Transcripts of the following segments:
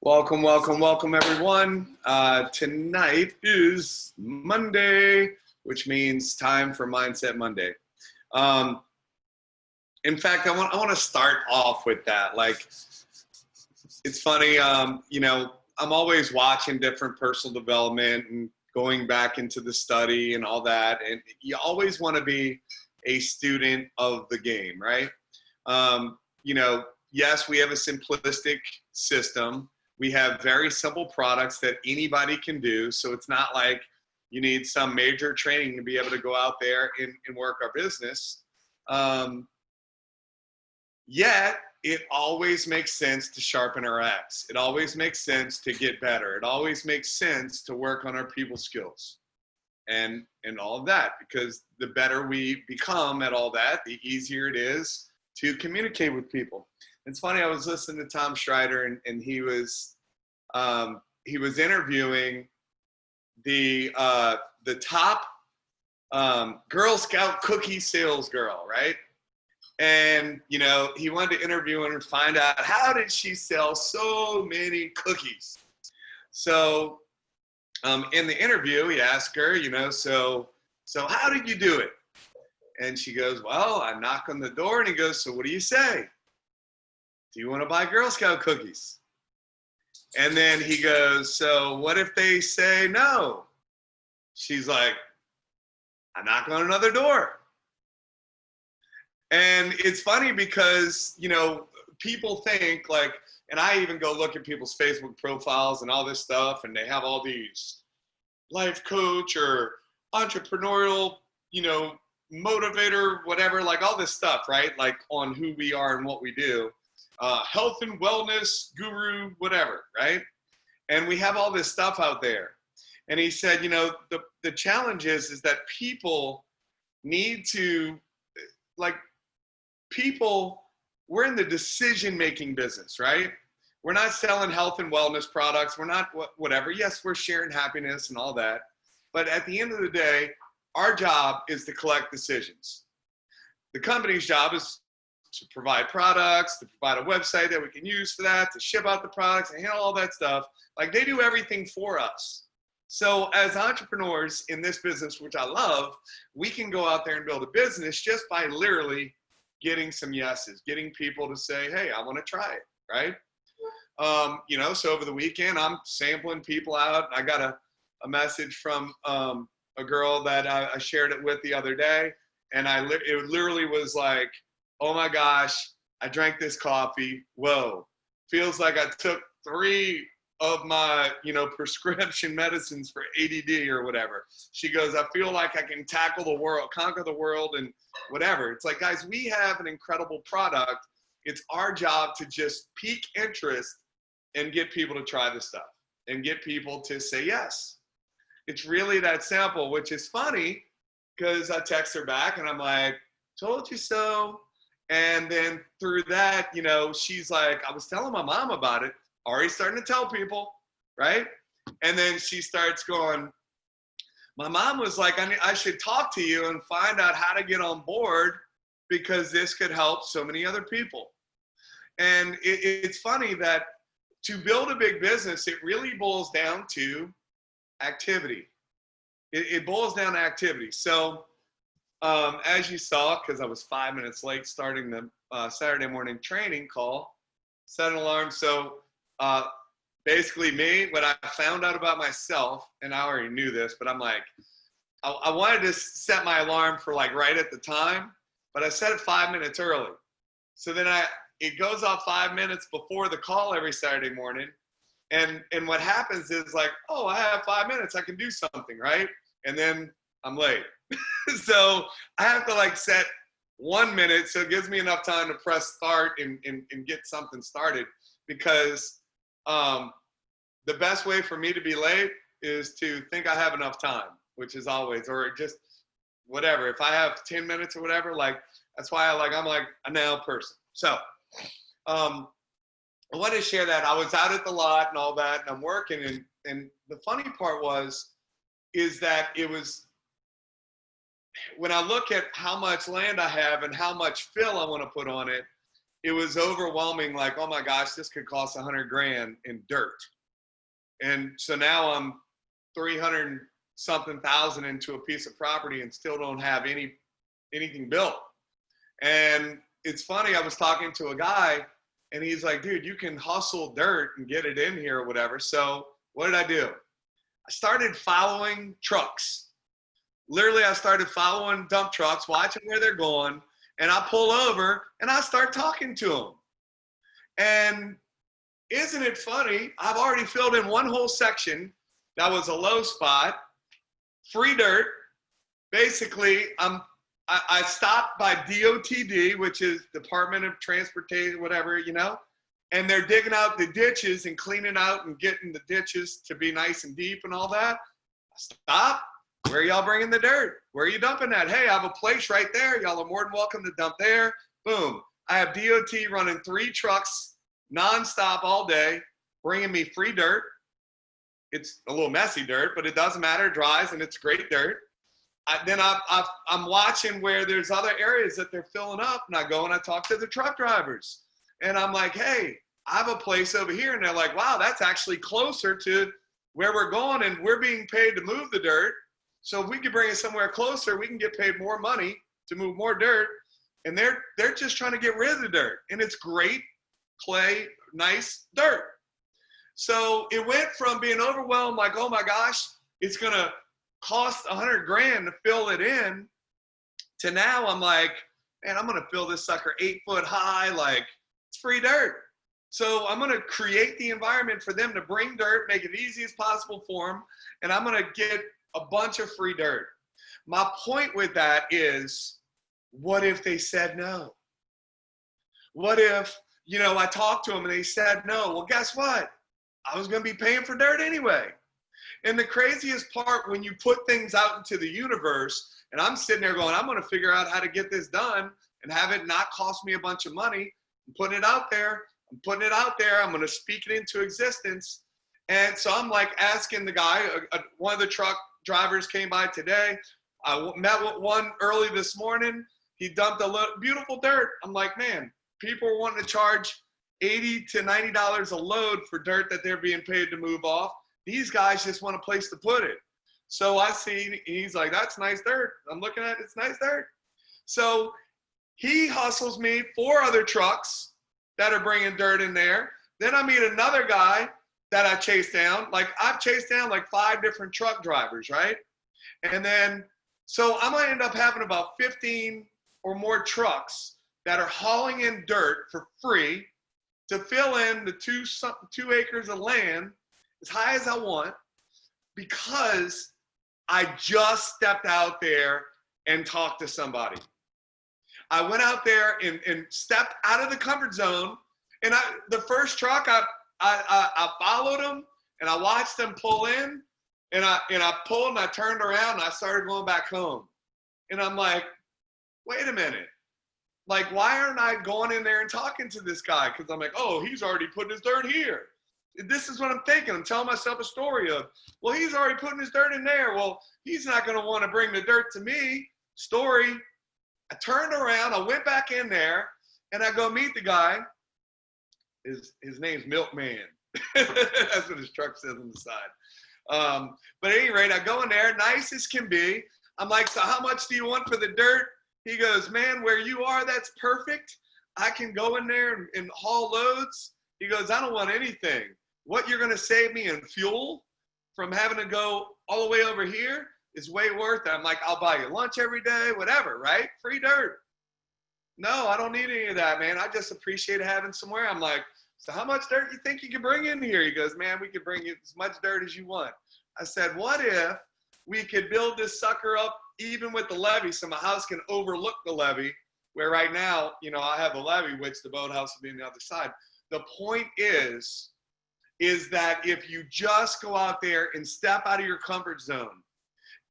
Welcome, welcome, welcome, everyone. Tonight is Monday, which means time for Mindset Monday. In fact, I want to start off with that. Like, it's funny, I'm always watching different personal development and going back into the study and all that. And you always want to be a student of the game, right? Yes, we have a simplistic system. We have very simple products that anybody can do. So it's not like you need some major training to be able to go out there and work our business. Yet it always makes sense to sharpen our axe. It always makes sense to get better. It always makes sense to work on our people skills and all of that, because the better we become at all that, the easier it is to communicate with people. It's funny, I was listening to Tom Schreider and he was interviewing the top Girl Scout cookie sales girl, right? And he wanted to interview her and find out, how did she sell so many cookies? So in the interview, he asked her, so how did you do it? And she goes, well, I knock on the door, and he goes, so what do you say? Do you want to buy Girl Scout cookies? And then he goes, so what if they say no? She's like, I knock on another door. And it's funny because, people think like, and I even go look at people's Facebook profiles and all this stuff, and they have all these life coach or entrepreneurial, motivator, whatever, like all this stuff, right? Like on who we are and what we do. Health and wellness guru, whatever, right? And we have all this stuff out there. And he said, the challenge is that people need to, we're in the decision-making business, right? We're not selling health and wellness products. We're not whatever. Yes, we're sharing happiness and all that. But at the end of the day, our job is to collect decisions. The company's job is to provide products, to provide a website that we can use for that, to ship out the products and handle all that stuff. Like, they do everything for us. So as entrepreneurs in this business, which I love, we can go out there and build a business just by literally getting some yeses, getting people to say, hey, I want to try it, right? So over the weekend, I'm sampling people out. I got a message from a girl that I shared it with the other day, and it literally was like, oh my gosh, I drank this coffee. Whoa, feels like I took 3 of my, prescription medicines for ADD or whatever. She goes, I feel like I can tackle the world, conquer the world, and whatever. It's like, guys, we have an incredible product. It's our job to just pique interest and get people to try the stuff and get people to say yes. It's really that simple, which is funny because I text her back and I'm like, told you so. And then through that, she's like, I was telling my mom about it, already starting to tell people, right? And then she starts going, my mom was like, I should talk to you and find out how to get on board because this could help so many other people. And it's funny that to build a big business, it really boils down to activity. It boils down to activity. So as you saw, because I was 5 minutes late starting the Saturday morning training call, set an alarm. So basically me, what I found out about myself, and I already knew this, but I'm like, I wanted to set my alarm for like right at the time, but I set it 5 minutes early. So then it goes off 5 minutes before the call every Saturday morning. And what happens is like, oh, I have 5 minutes, I can do something, right? And then I'm late. So I have to set 1 minute so it gives me enough time to press start and get something started, because the best way for me to be late is to think I have enough time, which is always, or just whatever. If I have 10 minutes or whatever, that's why I'm like a now person. So I wanted to share that. I was out at the lot and all that, and I'm working, and the funny part is that it was, when I look at how much land I have and how much fill I want to put on it, it was overwhelming. Like, oh my gosh, this could cost $100 grand in dirt. And so now I'm 300 something thousand into a piece of property and still don't have anything built. And it's funny, I was talking to a guy and he's like, dude, you can hustle dirt and get it in here or whatever. So what did I do? I started following trucks. Literally, I started following dump trucks, watching where they're going, and I pull over and I start talking to them. And isn't it funny? I've already filled in one whole section that was a low spot, free dirt. Basically, I stopped by DOTD, which is Department of Transportation, whatever, you know, and they're digging out the ditches and cleaning out and getting the ditches to be nice and deep and all that. Stop. Where are y'all bringing the dirt? Where are you dumping that? Hey, I have a place right there. Y'all are more than welcome to dump there. Boom. I have DOT running 3 trucks nonstop all day, bringing me free dirt. It's a little messy dirt, but it doesn't matter. It dries and it's great dirt. I'm watching where there's other areas that they're filling up, and I go and I talk to the truck drivers. And I'm like, hey, I have a place over here. And they're like, wow, that's actually closer to where we're going, and we're being paid to move the dirt. So if we could bring it somewhere closer, we can get paid more money to move more dirt. And they're just trying to get rid of the dirt. And it's great clay, nice dirt. So it went from being overwhelmed, like, oh my gosh, it's going to cost $100 grand to fill it in, to now I'm like, man, I'm going to fill this sucker 8 foot high. Like, it's free dirt. So I'm going to create the environment for them to bring dirt, make it easy as possible for them. And I'm going to get a bunch of free dirt. My point with that is, what if they said no? What if, you know, I talked to them and they said no? Well, guess what? I was going to be paying for dirt anyway. And the craziest part, when you put things out into the universe, and I'm sitting there going, I'm going to figure out how to get this done and have it not cost me a bunch of money. I'm putting it out there. I'm putting it out there. I'm going to speak it into existence. And so I'm like asking the guy, one of the truck drivers came by today. I met with one early this morning. He dumped a beautiful dirt. I'm like, man, people are wanting to charge $80 to $90 a load for dirt that they're being paid to move off. These guys just want a place to put it. So I see, he's like, that's nice dirt. I'm looking at it, it's nice dirt. So he hustles me 4 other trucks that are bringing dirt in there. Then I meet another guy that I chase down. Like, I've chased down like 5 different truck drivers, right? And then, so I'm gonna end up having about 15 or more trucks that are hauling in dirt for free to fill in the 2 acres of land as high as I want, because I just stepped out there and talked to somebody. I went out there and stepped out of the comfort zone. And the first truck, I followed them and I watched them pull in, and I pulled and I turned around and I started going back home. And I'm like, wait a minute. Like, why aren't I going in there and talking to this guy? Because I'm like, oh, he's already putting his dirt here. This is what I'm thinking. I'm telling myself a story of, well, he's already putting his dirt in there. Well, he's not going to want to bring the dirt to me. Story. I turned around. I went back in there, and I go meet the guy. His name's Milkman. That's what his truck says on the side. But at any rate, I go in there, nice as can be. I'm like, so how much do you want for the dirt? He goes, man, where you are, that's perfect. I can go in there and haul loads. He goes, I don't want anything. What you're going to save me in fuel from having to go all the way over here is way worth it. I'm like, I'll buy you lunch every day, whatever, right? Free dirt. No, I don't need any of that, man. I just appreciate having somewhere. I'm like, so how much dirt you think you can bring in here? He goes, man, we could bring you as much dirt as you want. I said, what if we could build this sucker up even with the levee, so my house can overlook the levee, where right now, you know, I have a levee, which the boathouse will be on the other side. The point is that if you just go out there and step out of your comfort zone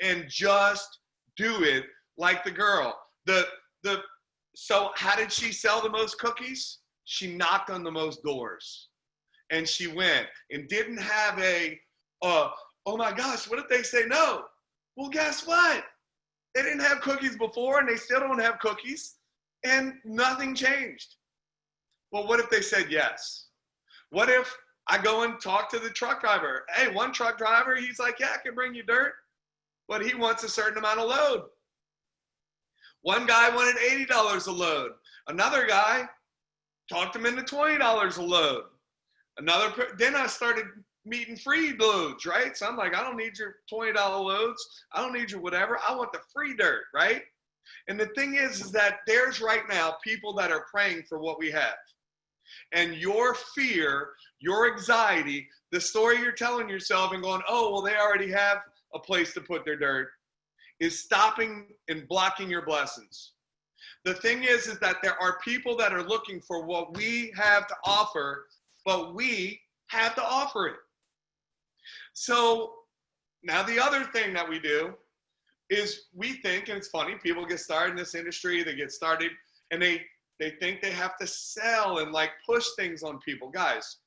and just do it like the girl. So how did she sell the most cookies? She knocked on the most doors. And she went and didn't have oh my gosh, what if they say no? Well, guess what? They didn't have cookies before, and they still don't have cookies, and nothing changed. Well, what if they said yes? What if I go and talk to the truck driver? Hey, one truck driver, he's like, yeah, I can bring you dirt, but he wants a certain amount of load. One guy wanted $80 a load. Another guy talked him into $20 a load. Then I started meeting free loads, right? So I'm like, I don't need your $20 loads. I don't need your whatever. I want the free dirt, right? And the thing is that there's right now people that are praying for what we have. And your fear, your anxiety, the story you're telling yourself and going, oh, well, they already have a place to put their dirt, is stopping and blocking your blessings. The thing is that there are people that are looking for what we have to offer, but we have to offer it. So now the other thing that we do is we think, and it's funny, people get started in this industry, they get started and they think they have to sell and like push things on people. Guys,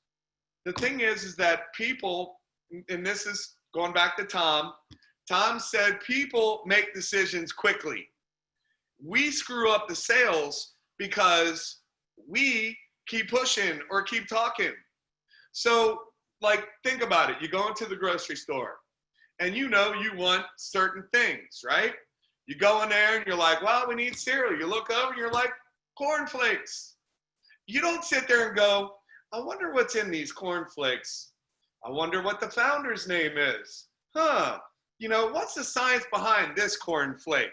the thing is that people, and this is going back to Tom said people make decisions quickly. We screw up the sales because we keep pushing or keep talking. So like, think about it. You go into the grocery store and you know you want certain things, right? You go in there and you're like, well, we need cereal. You look over and you're like, cornflakes. You don't sit there and go, I wonder what's in these cornflakes. I wonder what the founder's name is. You know, what's the science behind this cornflake?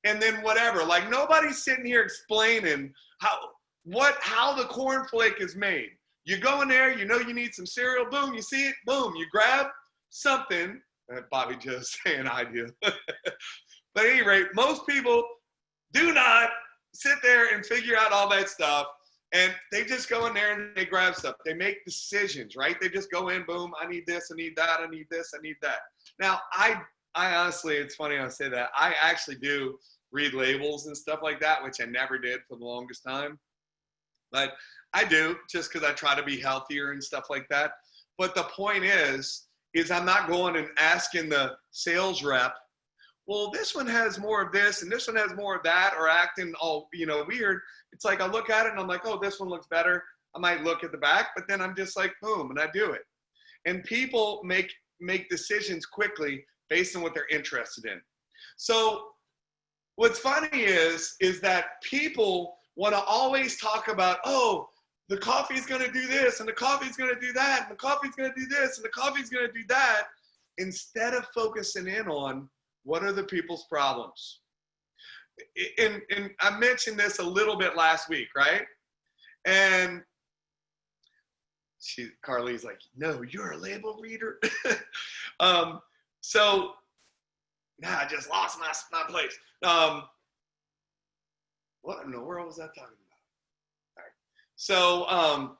And then whatever, like nobody's sitting here explaining how the cornflake is made. You go in there, you know you need some cereal, boom, you see it, boom, you grab something. Bobbijo's saying I do. But at any rate, most people do not sit there and figure out all that stuff. And they just go in there and they grab stuff. They make decisions, right? They just go in, boom, I need this, I need that, I need this, I need that. Now, I honestly, it's funny I say that. I actually do read labels and stuff like that, which I never did for the longest time. But I do, just because I try to be healthier and stuff like that. But the point is I'm not going and asking the sales rep, well, this one has more of this and this one has more of that, or acting all, weird. It's like I look at it and I'm like, oh, this one looks better. I might look at the back, but then I'm just like, boom, and I do it. And people make decisions quickly based on what they're interested in. So what's funny is that people want to always talk about, oh, the coffee's going to do this and the coffee's going to do that and the coffee's going to do this and the coffee's going to do that, instead of focusing in on what are the people's problems. And I mentioned this a little bit last week, right? And Carly's like, no, you're a label reader. So now I just lost my place. What in the world was I talking about? All right. So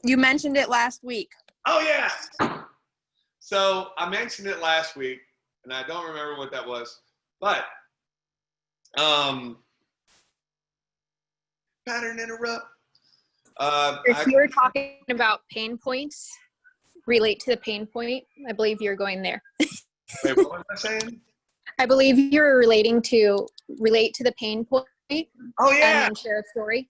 you mentioned it last week. Oh yeah. So I mentioned it last week, and I don't remember what that was, but pattern interrupt. If you were talking about pain points, relate to the pain point. I believe you're going there. Wait, what was I saying? I believe you're relate to the pain point. Oh yeah. And then share a story.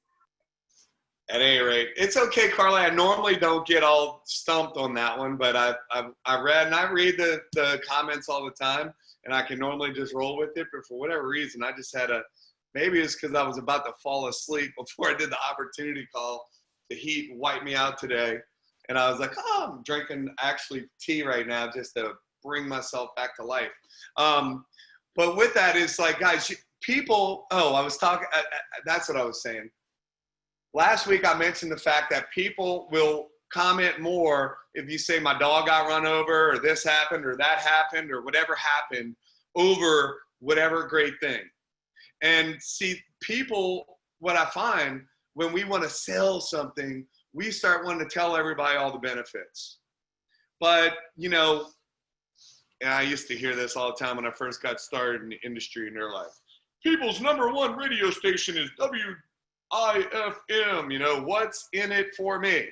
At any rate, it's okay, Carly. I normally don't get all stumped on that one, but I read the comments all the time, and I can normally just roll with it. But for whatever reason, I just had maybe it's because I was about to fall asleep before I did the opportunity call. The heat wiped me out today, and I was like, oh, I'm drinking actually tea right now just to bring myself back to life. But with that, it's like, guys, people. Oh, I was talking. That's what I was saying. Last week, I mentioned the fact that people will comment more if you say my dog got run over or this happened or that happened or whatever happened over whatever great thing. And see, people, what I find when we want to sell something, we start wanting to tell everybody all the benefits. But, and I used to hear this all the time when I first got started in the industry, and they're like, people's #1 radio station is IFM, what's in it for me?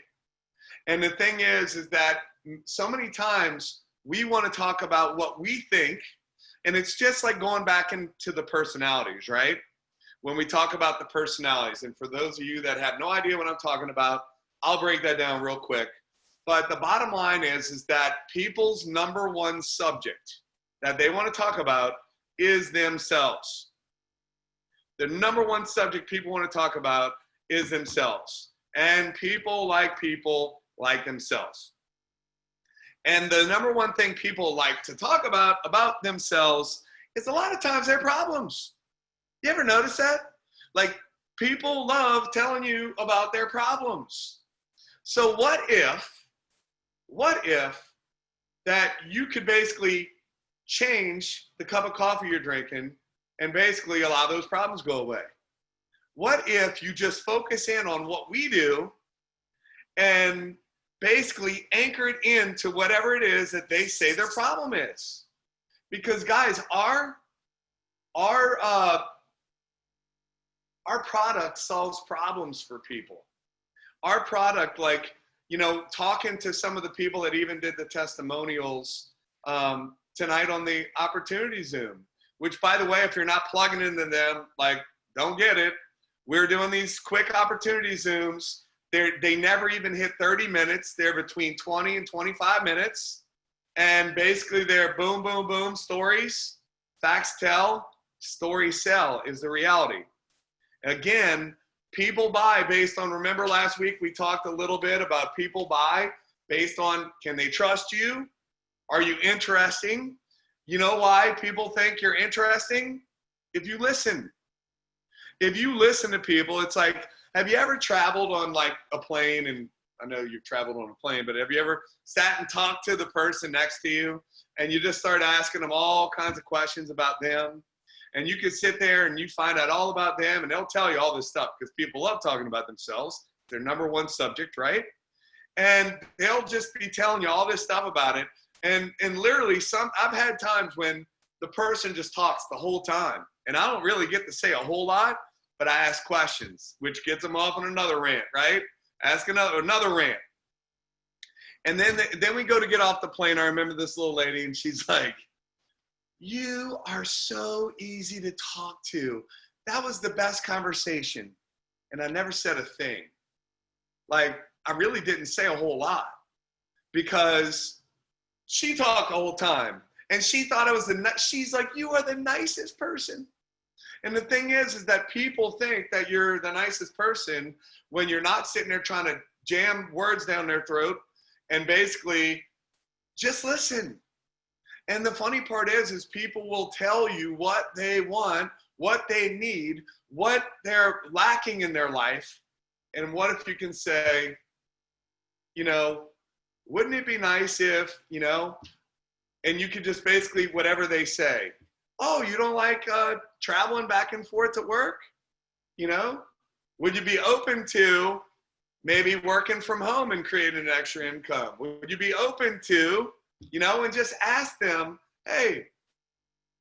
And the thing is that so many times we want to talk about what we think, and it's just like going back into the personalities, right? when we talk about the personalities. And for those of you that have no idea what I'm talking about, I'll break that down real quick. But the bottom line is that people's number one subject that they want to talk about is themselves. The number one subject people want to talk about is themselves. And people like themselves. And the number one thing people like to talk about themselves is a lot of times their problems. You ever notice that? Like, people love telling you about their problems. So what if that you could basically change the cup of coffee you're drinking and basically allow those problems go away? What if you just focus in on what we do and basically anchor it into whatever it is that they say their problem is? Because guys, our product solves problems for people. Our product, like, you know, talking to some of the people that even did the testimonials tonight on the Opportunity Zoom, which, by the way, if you're not plugging into them, like, don't get it. We're doing these quick Opportunity Zooms. They never even hit 30 minutes. They're between 20 and 25 minutes. And basically they're boom, boom, boom stories. Facts tell, stories sell is the reality. Again, people buy based on, remember last week we talked a little bit about people buy based on, can they trust you? Are you interesting? You know why people think you're interesting? If you listen. If you listen to people, it's like, have you ever traveled on like a plane? And I know you've traveled on a plane, but have you ever sat and talked to the person next to you and you just start asking them all kinds of questions about them? And you can sit there and you find out all about them and they'll tell you all this stuff because people love talking about themselves. Their number one subject, right? And they'll just be telling you all this stuff about it. And literally I've had times when the person just talks the whole time and I don't really get to say a whole lot, but I ask questions, which gets them off on another rant, right? Ask another rant. And then we go to get off the plane. I remember this little lady and she's like, you are so easy to talk to. That was the best conversation. And I never said a thing. Like, I really didn't say a whole lot because she talked the whole time. And she thought I was she's like, you are the nicest person. And the thing is that people think that you're the nicest person when you're not sitting there trying to jam words down their throat and basically just listen. And the funny part is people will tell you what they want, what they need, what they're lacking in their life. And what if you can say, you know, wouldn't it be nice if, you know, and you could just basically whatever they say. Oh, you don't like traveling back and forth to work? You know, would you be open to maybe working from home and creating an extra income? Would you be open to, you know, and just ask them, hey,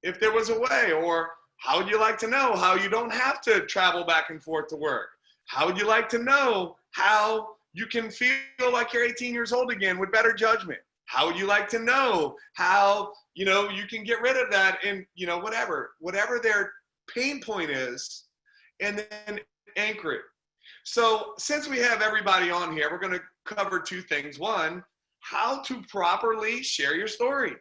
if there was a way, or how would you like to know how you don't have to travel back and forth to work? How would you like to know how you can feel like you're 18 years old again with better judgment? How would you like to know how, you know, you can get rid of that and, you know, whatever their pain point is, and then anchor it. So since we have everybody on here, we're going to cover two things. One, how to properly share your story.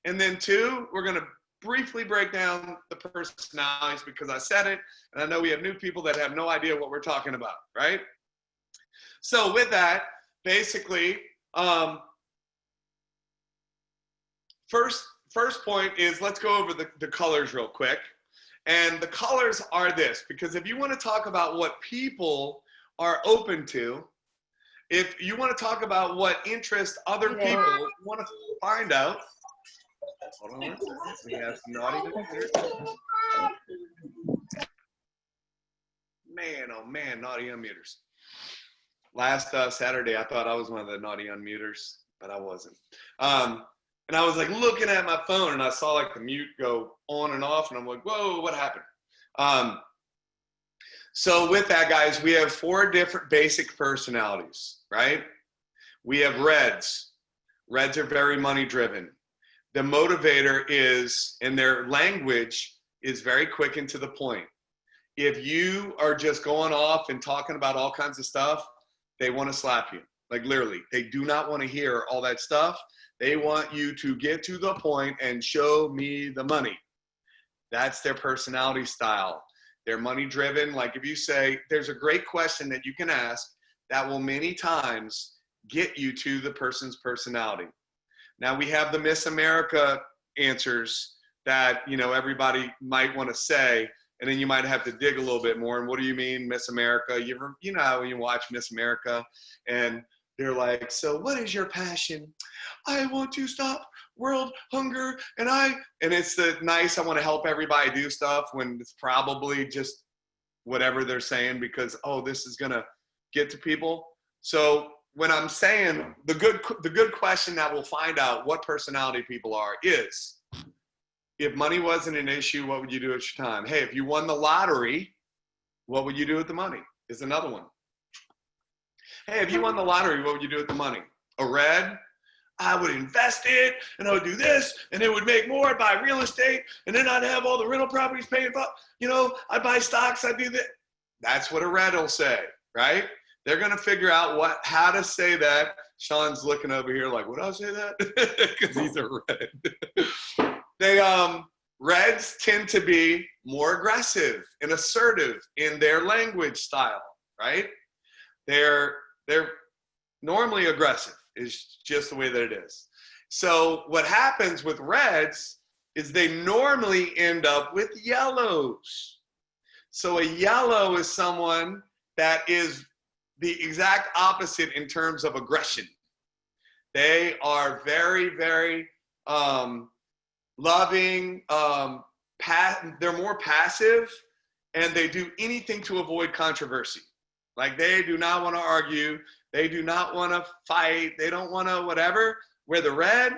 And then two, we're going to briefly break down the personalities because I said it, and I know we have new people that have no idea what we're talking about, right? So with that, basically, First point is, let's go over the colors real quick. And the colors are this, because if you want to talk about what people are open to, if you want to talk about what interests other people want to find out. Hold on one second. We have some naughty computers. Man, oh man, naughty unmuters. Last Saturday, I thought I was one of the naughty unmuters, but I wasn't. And I was like looking at my phone and I saw like the mute go on and off and I'm like, whoa, what happened? So with that, guys, we have 4 different basic personalities, right? We have Reds. Reds are very money driven. The motivator is, and their language is very quick and to the point. if you are just going off and talking about all kinds of stuff, they want to slap you. Like literally, they do not want to hear all that stuff. They want you to get to the point and show me the money. That's their personality style. They're money driven. Like if you say, there's a great question that you can ask that will many times get you to the person's personality. Now we have the Miss America answers that, you know, everybody might want to say, and then you might have to dig a little bit more. And what do you mean, Miss America? You know how you watch Miss America and they're like, so what is your passion? I want to stop world hunger. And it's the nice, I want to help everybody do stuff when it's probably just whatever they're saying because, oh, this is going to get to people. So when I'm saying the good question that will find out what personality people are is, if money wasn't an issue, what would you do at your time? Hey, if you won the lottery, what would you do with the money? Is another one. Hey, if you won the lottery, what would you do with the money? A red, I would invest it, and I would do this, and it would make more. I'd buy real estate, and then I'd have all the rental properties paid for. You know, I'd buy stocks, I'd do that. That's what a red will say, right? They're going to figure out how to say that. Sean's looking over here like, would I say that? Because he's a red. Reds tend to be more aggressive and assertive in their language style, right? They're normally aggressive is just the way that it is. So what happens with reds is they normally end up with yellows. So a yellow is someone that is the exact opposite in terms of aggression. They are very, very loving, they're more passive, and they do anything to avoid controversy. Like they do not want to argue, they do not want to fight, they don't want to whatever. Where the red,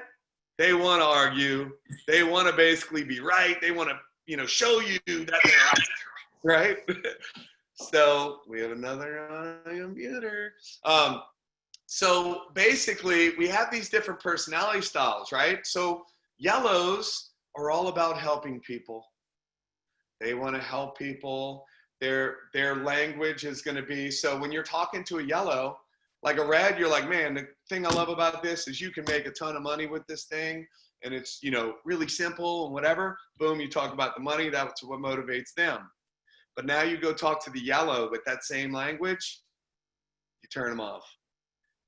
they want to argue, they want to basically be right, they want to, you know, show you that they're right, right? So we have another on the computer. So basically, we have these different personality styles, right? So yellows are all about helping people. They want to help people. Their language is going to be, so when you're talking to a yellow, like a red, you're like, man, the thing I love about this is you can make a ton of money with this thing. And it's, you know, really simple and whatever. Boom, you talk about the money. That's what motivates them. But now you go talk to the yellow with that same language, you turn them off.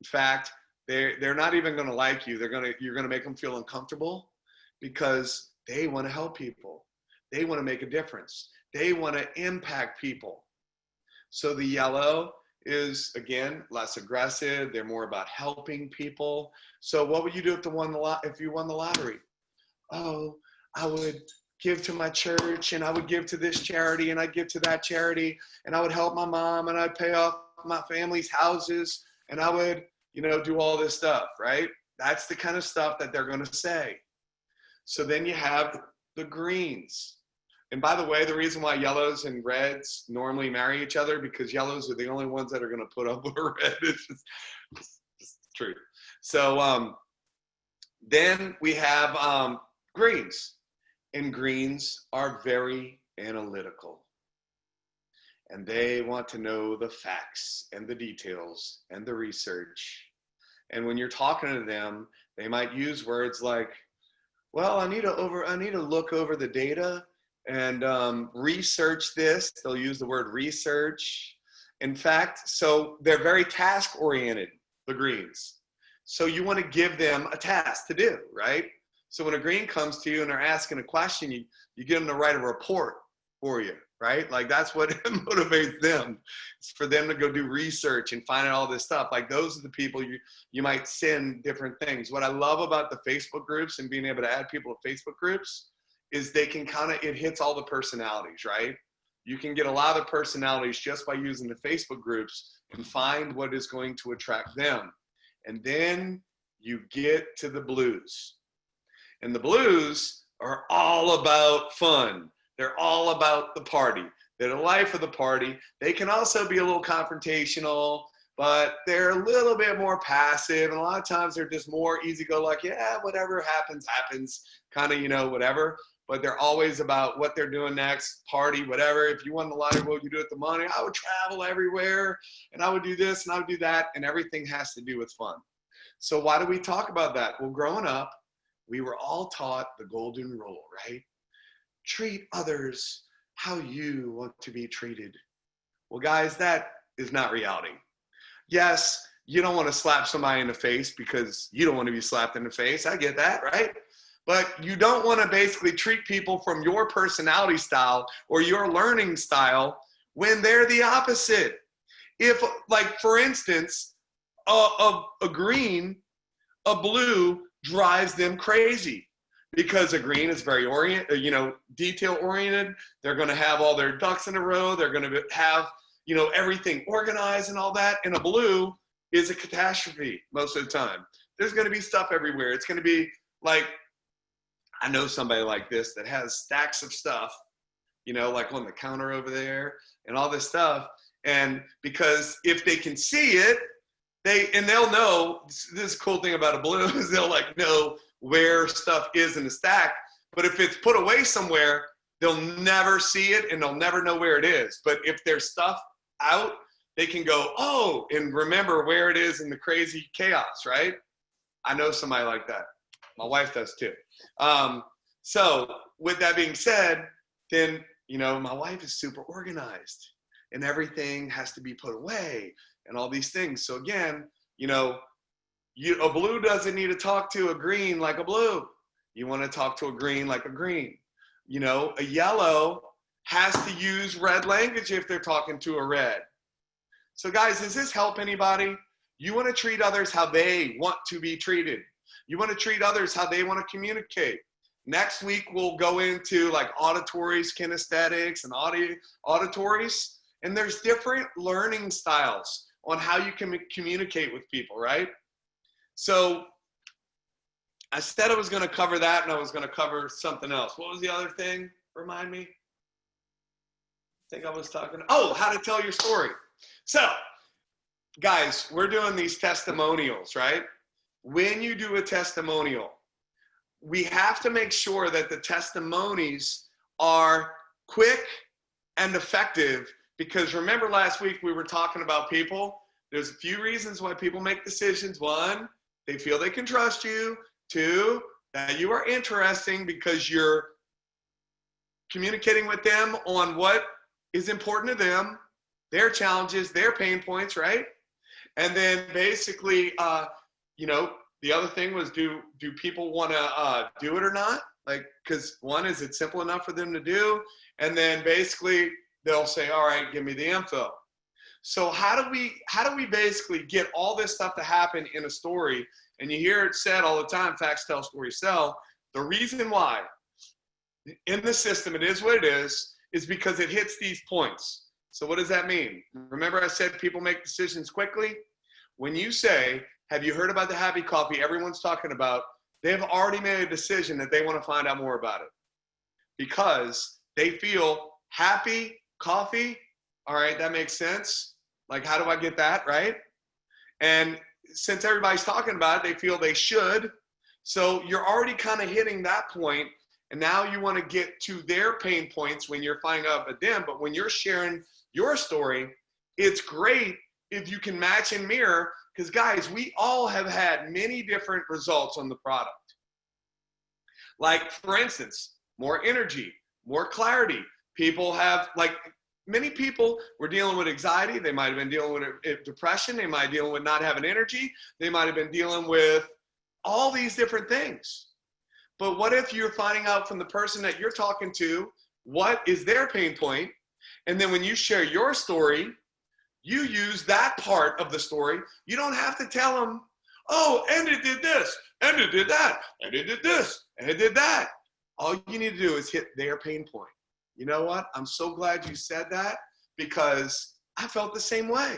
In fact, they're not even going to like you. You're going to make them feel uncomfortable because they want to help people. They want to make a difference. They want to impact people. So the yellow is, again, less aggressive. They're more about helping people. So what would you do if you won the lottery? Oh, I would give to my church, and I would give to this charity, and I'd give to that charity, and I would help my mom, and I'd pay off my family's houses, and I would, you know, do all this stuff, right? That's the kind of stuff that they're going to say. So then you have the greens. And by the way, the reason why yellows and reds normally marry each other, because yellows are the only ones that are going to put up with a red. It's just true. So then we have greens. And greens are very analytical. And they want to know the facts and the details and the research. And when you're talking to them, they might use words like, well, I need to look over the data and research this. They'll use the word research. In fact, so they're very task oriented, the greens. So you want to give them a task to do, right? So when a green comes to you and they're asking a question, you get them to write a report for you, right? Like that's what motivates them. It's for them to go do research and find out all this stuff. Like those are the people you might send different things. What I love about the Facebook groups and being able to add people to Facebook groups is they can it hits all the personalities, right? You can get a lot of personalities just by using the Facebook groups and find what is going to attract them. And then you get to the blues. And the blues are all about fun. They're all about the party. They're the life of the party. They can also be a little confrontational, but they're a little bit more passive. And a lot of times they're just more easy-go-lucky. Yeah, whatever happens, happens. Kind of, you know, whatever. but they're always about what they're doing next, party, whatever. If you won the lottery, what would you do with the money? I would travel everywhere, and I would do this, and I would do that, and everything has to do with fun. So why do we talk about that? Well, growing up, we were all taught the golden rule, right? Treat others how you want to be treated. Well, guys, that is not reality. Yes, you don't want to slap somebody in the face because you don't want to be slapped in the face. I get that, right? But you don't want to basically treat people from your personality style or your learning style when they're the opposite. If, like, for instance, a green, a blue drives them crazy because a green is very detail oriented. They're going to have all their ducks in a row. They're going to have, everything organized and all that. And a blue is a catastrophe most of the time. There's going to be stuff everywhere. It's going to be like, I know somebody like this that has stacks of stuff, like on the counter over there and all this stuff. And because if they can see it, they'll know. This is a cool thing about a blue is they'll know where stuff is in the stack. But if it's put away somewhere, they'll never see it and they'll never know where it is. But if there's stuff out, they can go, oh, and remember where it is in the crazy chaos, right? I know somebody like that. My wife does too. So with that being said, then, my wife is super organized and everything has to be put away and all these things. So again, a blue doesn't need to talk to a green like a blue. You want to talk to a green like a green. A yellow has to use red language if they're talking to a red. So guys, does this help anybody? You want to treat others how they want to be treated. You want to treat others how they want to communicate. Next week, we'll go into like auditories, kinesthetics, and auditories. And there's different learning styles on how you can communicate with people, right? So I said I was going to cover that and I was going to cover something else. What was the other thing? Remind me. I think I was talking, how to tell your story. So guys, we're doing these testimonials, right? When you do a testimonial, we have to make sure that the testimonies are quick and effective, because remember last week we were talking about people. There's a few reasons why people make decisions. One, they feel they can trust you. Two, that you are interesting because you're communicating with them on what is important to them, their challenges, their pain points, right? And then basically, the other thing was, do people want to do it or not? Like, because one, is it simple enough for them to do? And then basically they'll say, all right, give me the info. So how do we basically get all this stuff to happen in a story? And you hear it said all the time, facts tell, stories sell. The reason why in the system it is what it is because it hits these points. So what does that mean? Remember I said people make decisions quickly? When you say, have you heard about the happy coffee everyone's talking about? They've already made a decision that they want to find out more about it because they feel happy coffee. All right, that makes sense. Like, how do I get that, right? And since everybody's talking about it, they feel they should. So you're already kind of hitting that point, and now you want to get to their pain points when you're finding out about them. But when you're sharing your story, it's great if you can match and mirror, because guys, we all have had many different results on the product. Like, for instance, more energy, more clarity. People have, like, many people were dealing with anxiety. They might have been dealing with depression. They might be dealing with not having energy. They might have been dealing with all these different things. But what if you're finding out from the person that you're talking to what is their pain point? And then when you share your story, you use that part of the story. You don't have to tell them, oh, and it did this, and it did that, and it did this, and it did that. All you need to do is hit their pain point. You know what? I'm so glad you said that, because I felt the same way.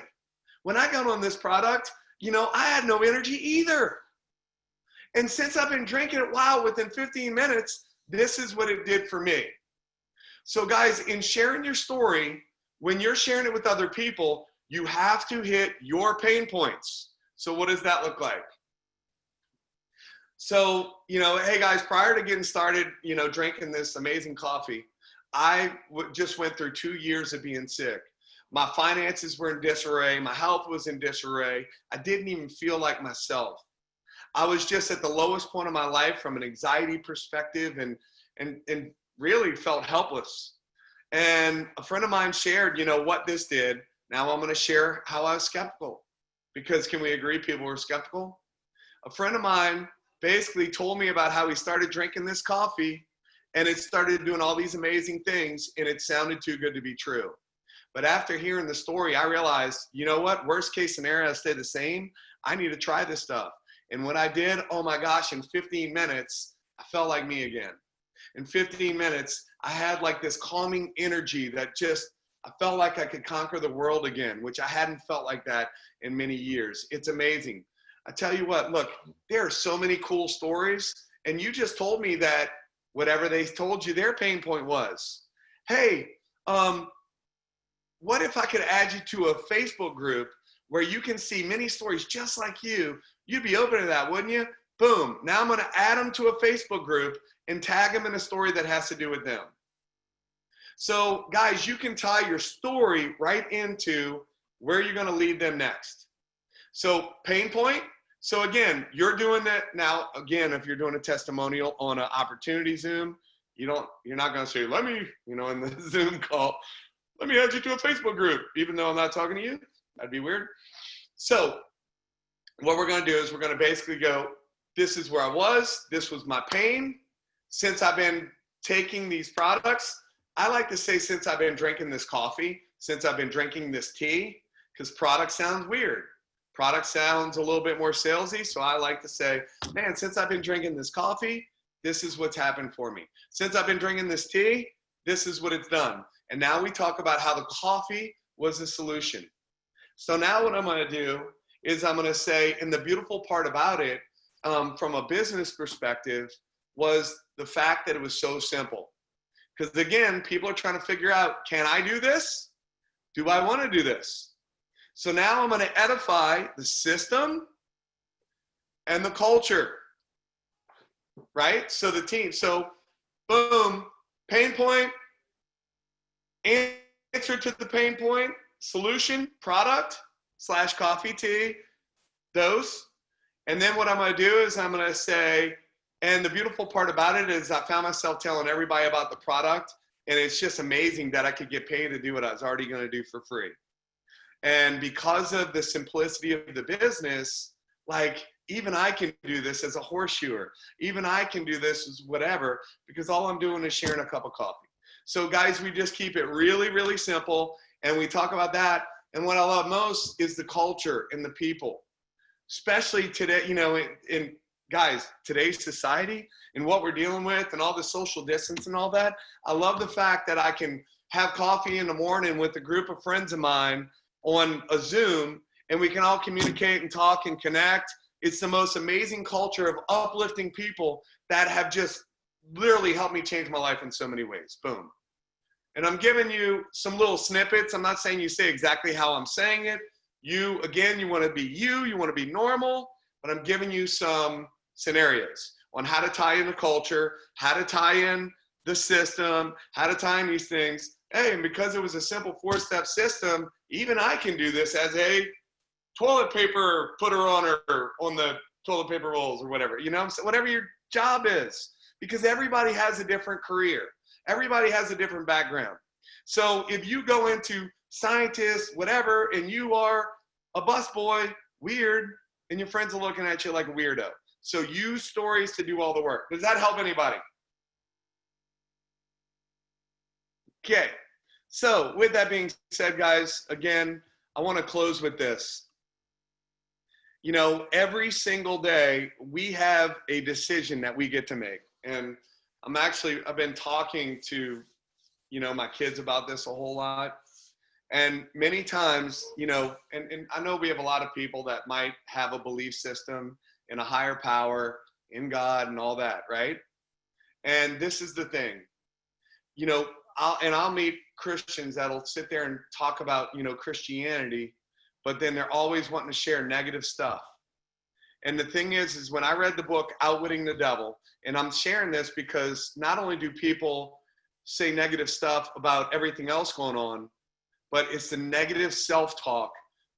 When I got on this product, I had no energy either. And since I've been drinking it, within 15 minutes, this is what it did for me. So guys, in sharing your story, when you're sharing it with other people, you have to hit your pain points. So what does that look like? So, hey guys, prior to getting started, drinking this amazing coffee, I just went through 2 years of being sick. My finances were in disarray. My health was in disarray. I didn't even feel like myself. I was just at the lowest point of my life from an anxiety perspective, and really felt helpless. And a friend of mine shared, what this did. Now I'm going to share how I was skeptical, because can we agree people were skeptical? A friend of mine basically told me about how he started drinking this coffee and it started doing all these amazing things, and it sounded too good to be true. But after hearing the story, I realized, you know what? Worst case scenario, I stay the same. I need to try this stuff. And when I did, oh my gosh, in 15 minutes, I felt like me again. In 15 minutes, I had like this calming energy that I felt like I could conquer the world again, which I hadn't felt like that in many years. It's amazing. I tell you what, look, there are so many cool stories, and you just told me that whatever they told you their pain point was. Hey, what if I could add you to a Facebook group where you can see many stories just like you? You'd be open to that, wouldn't you? Boom. Now I'm going to add them to a Facebook group and tag them in a story that has to do with them. So guys, you can tie your story right into where you're going to lead them next. So pain point. So again, you're doing that now. Again, if you're doing a testimonial on an opportunity Zoom, you're not going to say, let me, in the Zoom call, let me add you to a Facebook group, even though I'm not talking to you. That'd be weird. So what we're going to do is we're going to basically go, this is where I was. This was my pain. Since I've been taking these products, I like to say since I've been drinking this coffee, since I've been drinking this tea, because product sounds weird. Product sounds a little bit more salesy. So I like to say, man, since I've been drinking this coffee, this is what's happened for me. Since I've been drinking this tea, this is what it's done. And now we talk about how the coffee was the solution. So now what I'm going to do is I'm going to say, and the beautiful part about it, from a business perspective, was the fact that it was so simple. Because again, people are trying to figure out, can I do this? Do I want to do this? So now I'm going to edify the system and the culture, right? So the team. So boom, pain point, answer to the pain point, solution, product / coffee, tea, dose. And then what I'm going to do is I'm going to say, and the beautiful part about it is I found myself telling everybody about the product, and it's just amazing that I could get paid to do what I was already going to do for free. And because of the simplicity of the business, like even I can do this as a horseshoer. Even I can do this as whatever, because all I'm doing is sharing a cup of coffee. So guys, we just keep it really, really simple. And we talk about that. And what I love most is the culture and the people, especially today, in guys, today's society and what we're dealing with and all the social distance and all that. I love the fact that I can have coffee in the morning with a group of friends of mine on a Zoom, and we can all communicate and talk and connect. It's the most amazing culture of uplifting people that have just literally helped me change my life in so many ways. Boom. And I'm giving you some little snippets. I'm not saying you say exactly how I'm saying it. You want to be you want to be normal, but I'm giving you some scenarios on how to tie in the culture, how to tie in the system, how to tie in these things. Hey, and because it was a simple 4-step system, even I can do this as a toilet paper putter on the toilet paper rolls or whatever, so whatever your job is, because everybody has a different career. Everybody has a different background. So if you go into scientist, whatever, and you are a busboy, weird, and your friends are looking at you like a weirdo. So use stories to do all the work. Does that help anybody? Okay. So with that being said, guys, again, I want to close with this. Every single day we have a decision that we get to make. And I've been talking to, my kids about this a whole lot. And many times, and I know we have a lot of people that might have a belief system in a higher power, in God and all that, right? And this is the thing, I'll meet Christians that'll sit there and talk about, Christianity, but then they're always wanting to share negative stuff. And the thing is when I read the book, Outwitting the Devil, and I'm sharing this because not only do people say negative stuff about everything else going on, but it's the negative self-talk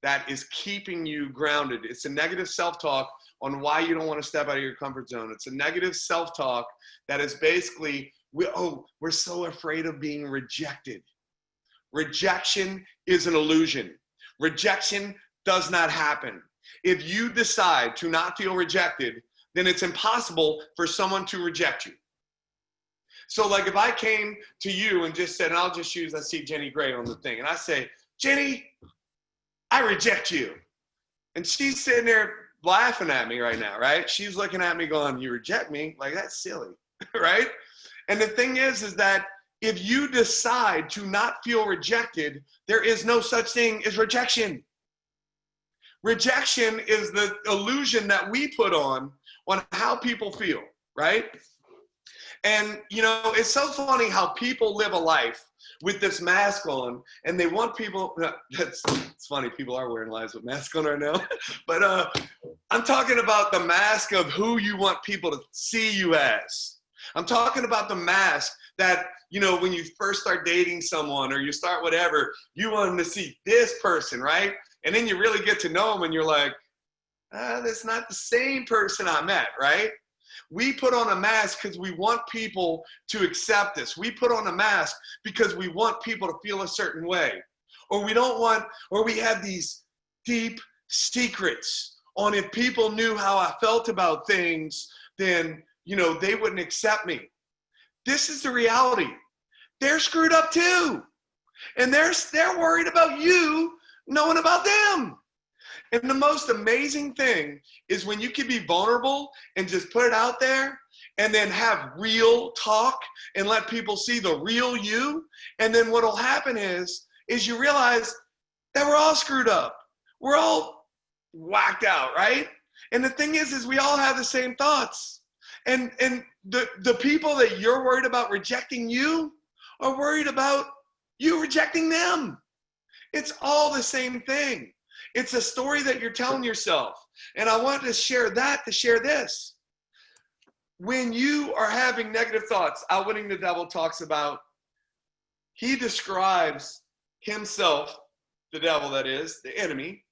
that is keeping you grounded. It's a negative self-talk on why you don't want to step out of your comfort zone. It's a negative self-talk that is basically, we're so afraid of being rejected. Rejection is an illusion. Rejection does not happen. If you decide to not feel rejected, then it's impossible for someone to reject you. So like if I came to you and just said, and I'll just use, I see Jenny Gray on the thing, and I say, Jenny, I reject you. And she's sitting there laughing at me right now, right? She's looking at me going, you reject me? Like, that's silly, right? And the thing is that if you decide to not feel rejected, there is no such thing as rejection. Rejection is the illusion that we put on how people feel, right? And, you know, it's so funny how people live a life with this mask on, and they want people, it's funny, people are wearing lives with masks on right now, but I'm talking about the mask of who you want people to see you as. I'm talking about the mask that, you know, when you first start dating someone or you start whatever, you want them to see this person, right? And then you really get to know them and you're like, that's not the same person I met, right? We put on a mask because we want people to accept us. We put on a mask because we want people to feel a certain way. Or we don't want, or we have these deep secrets on if people knew how I felt about things, then, you know, they wouldn't accept me. This is the reality. They're screwed up too. And they're worried about you knowing about them. And the most amazing thing is when you can be vulnerable and just put it out there and then have real talk and let people see the real you. And then what'll happen is you realize that we're all screwed up. We're all whacked out, right? And the thing is we all have the same thoughts. And the people that you're worried about rejecting you are worried about you rejecting them. It's all the same thing. It's a story that you're telling yourself. And I want to share that to share this. When you are having negative thoughts, Outwitting the Devil talks about, he describes himself, the devil that is, the enemy.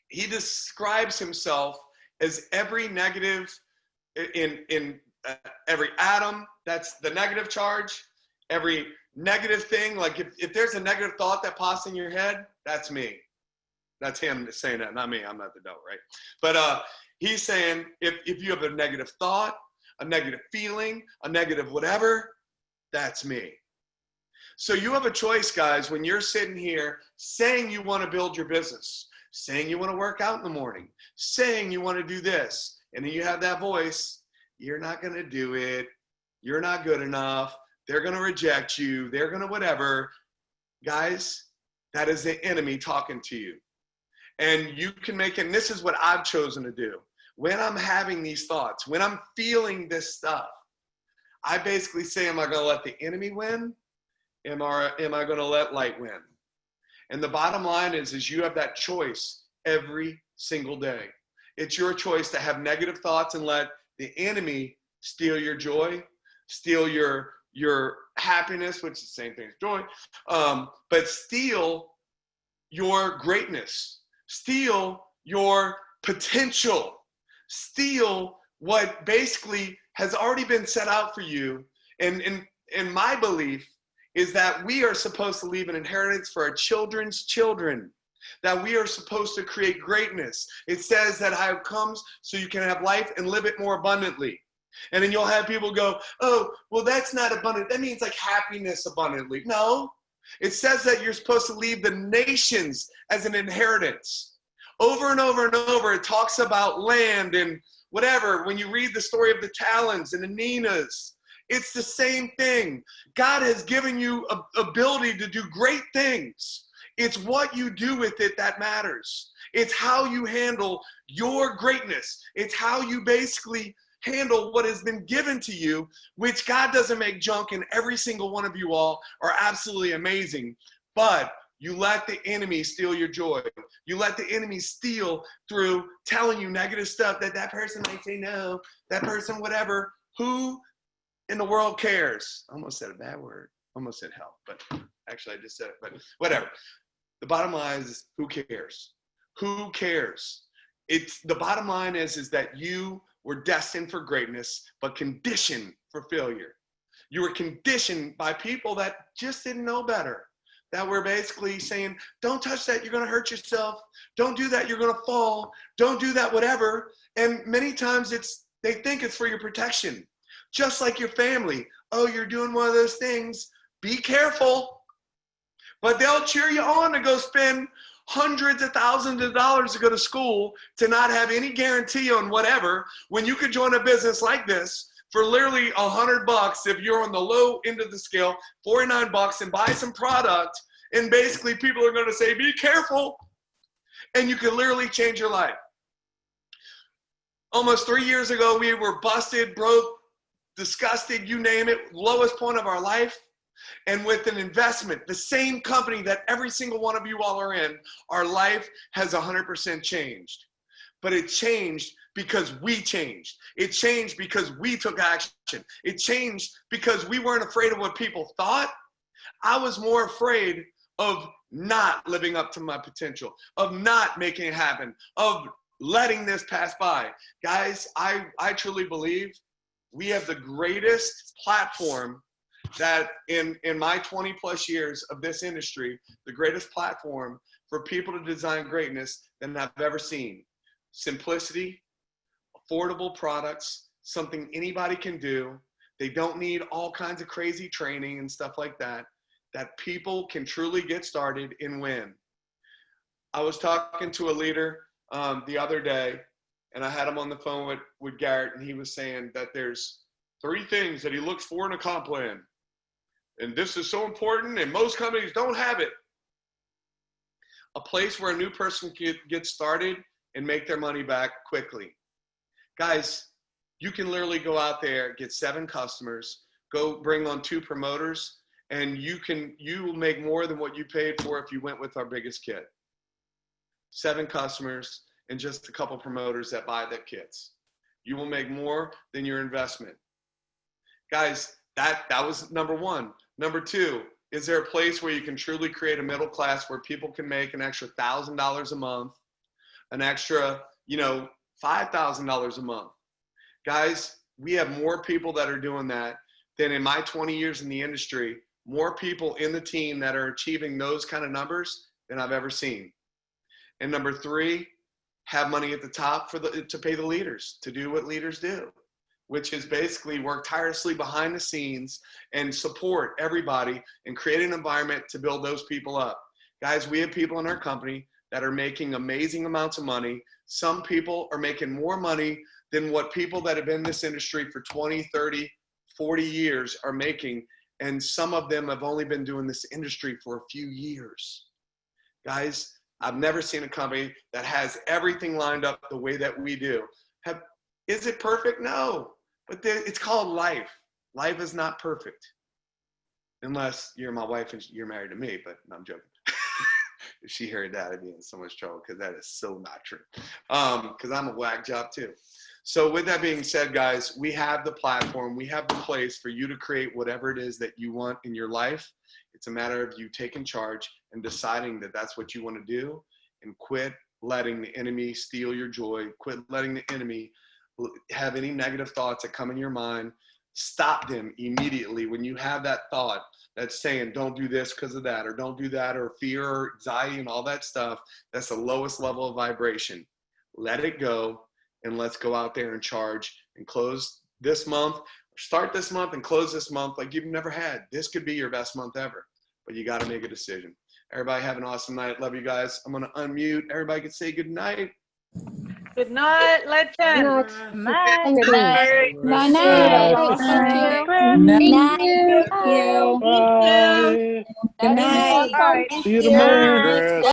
He describes himself as every negative in every atom, that's the negative charge, every negative thing. Like if there's a negative thought that pops in your head, that's me. That's him saying that, not me. I'm not the devil, right? But he's saying if you have a negative thought, a negative feeling, a negative whatever, that's me. So you have a choice, guys, when you're sitting here saying you want to build your business, saying you want to work out in the morning, saying you want to do this, and then you have that voice, you're not going to do it. You're not good enough. They're going to reject you. They're going to whatever. Guys, that is the enemy talking to you. And you can make it, and this is what I've chosen to do. When I'm having these thoughts, when I'm feeling this stuff, I basically say, am I going to let the enemy win? Am I going to let light win? And the bottom line is you have that choice every single day. It's your choice to have negative thoughts and let the enemy steal your joy, steal your happiness, which is the same thing as joy, but steal your greatness. Steal your potential. Steal what basically has already been set out for you. And my belief is that we are supposed to leave an inheritance for our children's children, that we are supposed to create greatness. It says that I have come so you can have life and live it more abundantly. And then you'll have people go, oh, well, that's not abundant. That means like happiness abundantly. No. It says that you're supposed to leave the nations as an inheritance. Over and over and over, it talks about land and whatever. When you read the story of the Talons and the Ninas, it's the same thing. God has given you an ability to do great things. It's what you do with it that matters. It's how you handle your greatness. It's how you basically handle what has been given to you, which God doesn't make junk, and every single one of you all are absolutely amazing. But You let the enemy steal your joy. You let the enemy steal through telling you negative stuff that person might say no, that person whatever. Who in the world cares? I almost said a bad word. Almost said hell, but actually I just said it, but whatever. The bottom line is, who cares? Who cares? It's the bottom line is that you were destined for greatness, but conditioned for failure. You were conditioned by people that just didn't know better, that were basically saying, don't touch that, you're gonna hurt yourself. Don't do that, you're gonna fall. Don't do that, whatever. And many times they think it's for your protection. Just like your family. Oh, you're doing one of those things, be careful. But they'll cheer you on to go spend hundreds of thousands of dollars to go to school to not have any guarantee on whatever, when you could join a business like this for literally $100 if you're on the low end of the scale, $49, and buy some product, and basically people are going to say, be careful, and you can literally change your life. Almost 3 years ago, we were busted, broke, disgusted, you name it, lowest point of our life. And with an investment, the same company that every single one of you all are in, our life has 100% changed. But it changed because we changed. It changed because we took action. It changed because we weren't afraid of what people thought. I was more afraid of not living up to my potential, of not making it happen, of letting this pass by. Guys, I truly believe we have the greatest platform that in my 20 plus years of this industry, the greatest platform for people to design greatness than I've ever seen. Simplicity, affordable products, something anybody can do. They don't need all kinds of crazy training and stuff like that, that people can truly get started and win. I was talking to a leader the other day, and I had him on the phone with Garrett, and he was saying that there's 3 things that he looks for in a comp plan. And this is so important, and most companies don't have it. A place where a new person can get started and make their money back quickly. Guys, you can literally go out there, get 7 customers, go bring on 2 promoters, and you will make more than what you paid for if you went with our biggest kit. 7 customers and just a couple promoters that buy the kits. You will make more than your investment. Guys, that was number 1. Number 2, is there a place where you can truly create a middle class where people can make an extra $1,000 a month, an extra, $5,000 a month? Guys, we have more people that are doing that than in my 20 years in the industry, more people in the team that are achieving those kind of numbers than I've ever seen. And number 3, have money at the top to pay the leaders, to do what leaders do, which is basically work tirelessly behind the scenes and support everybody and create an environment to build those people up. Guys, we have people in our company that are making amazing amounts of money. Some people are making more money than what people that have been in this industry for 20, 30, 40 years are making. And some of them have only been doing this industry for a few years. Guys, I've never seen a company that has everything lined up the way that we do. Is it perfect? No. But it's called life. Life is not perfect. Unless you're my wife and you're married to me, but no, I'm joking. If she heard that, I'd be in so much trouble because that is so not true. Because I'm a whack job too. So with that being said, guys, we have the platform. We have the place for you to create whatever it is that you want in your life. It's a matter of you taking charge and deciding that that's what you want to do, and quit letting the enemy steal your joy. Quit letting the enemy have any negative thoughts that come in your mind. Stop them immediately when you have that thought that's saying don't do this because of that, or don't do that, or fear or anxiety and all that stuff. That's the lowest level of vibration. Let it go, and let's go out there and charge and close this month. Start this month and close this month like you've never had. This could be your best month ever, but you got to make a decision. Everybody have an awesome night. Love you guys. I'm going to unmute. Everybody can say good night. Good night, legend. Good night. Good night. Night. Thank you. Thank you. Bye. Good night. Bye. See you tomorrow. Chris.